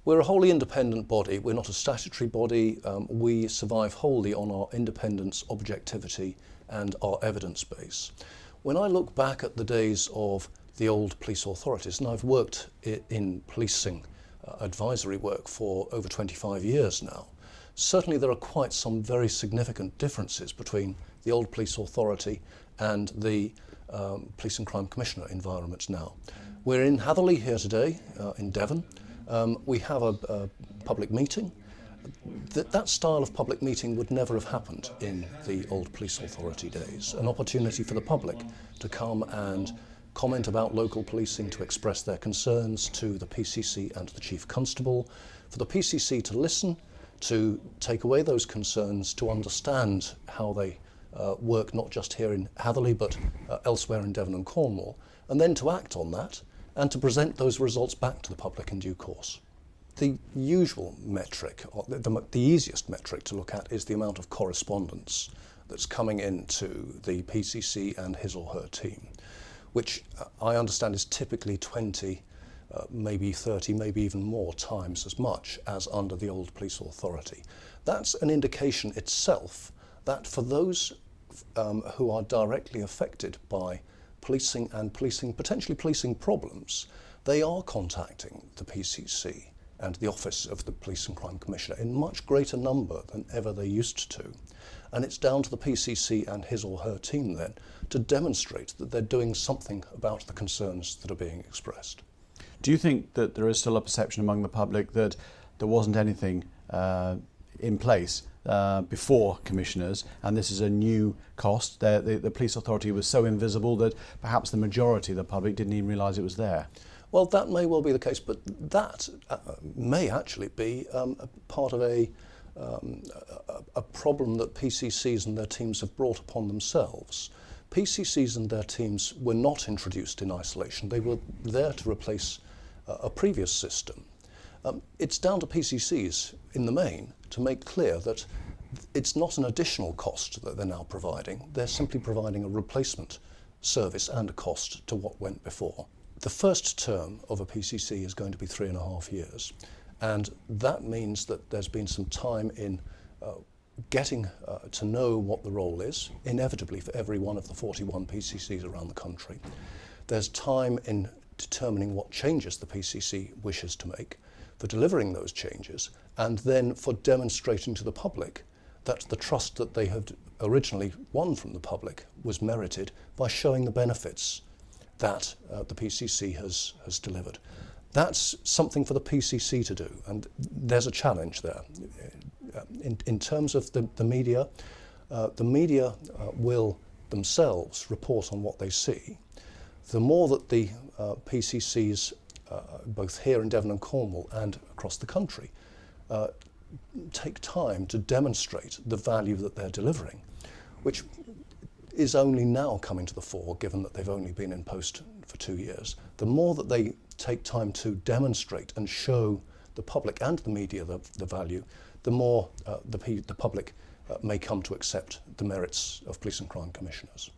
We're a wholly independent body. We're not a statutory body. We survive wholly on our independence, objectivity and our evidence base. When I look back at the days of the old police authorities, and I've worked in policing advisory work for over 25 years now, certainly there are quite some very significant differences between the old police authority and the Police and Crime Commissioner environment now. We're in Hatherley here today, in Devon. We have a public meeting. That style of public meeting would never have happened in the old police authority days. An opportunity for the public to come and comment about local policing, to express their concerns to the PCC and the Chief Constable, for the PCC to listen, to take away those concerns, to understand how they work not just here in Hatherley but elsewhere in Devon and Cornwall, and then to act on that and to present those results back to the public in due course. The usual metric, or the easiest metric to look at, is the amount of correspondence that's coming into the PCC and his or her team, which I understand is typically 20, maybe 30, maybe even more times as much as under the old police authority. That's an indication itself that for those who are directly affected by policing and potentially policing problems, they are contacting the PCC and the Office of the Police and Crime Commissioner in much greater number than ever they used to. And it's down to the PCC and his or her team then to demonstrate that they're doing something about the concerns that are being expressed. Do you think that there is still a perception among the public that there wasn't anything in place before commissioners, and this is a new cost? The police authority was so invisible that perhaps the majority of the public didn't even realise it was there? Well, that may well be the case, but that may actually be part of a problem that PCCs and their teams have brought upon themselves. PCCs and their teams were not introduced in isolation. They were there to replace a previous system. It's down to PCCs in the main to make clear that it's not an additional cost that they're now providing. They're simply providing a replacement service and a cost to what went before. The first term of a PCC is going to be 3.5 years, and that means that there's been some time in getting to know what the role is, inevitably for every one of the 41 PCCs around the country. There's time in determining what changes the PCC wishes to make, for delivering those changes, and then for demonstrating to the public that the trust that they had originally won from the public was merited by showing the benefits that the PCC has delivered. That's something for the PCC to do, and there's a challenge there. In terms of the media will themselves report on what they see. The more that the PCCs, both here in Devon and Cornwall and across the country, take time to demonstrate the value that they're delivering, which is only now coming to the fore, given that they've only been in post for 2 years. The more that they take time to demonstrate and show the public and the media the value, the more the public may come to accept the merits of police and crime commissioners.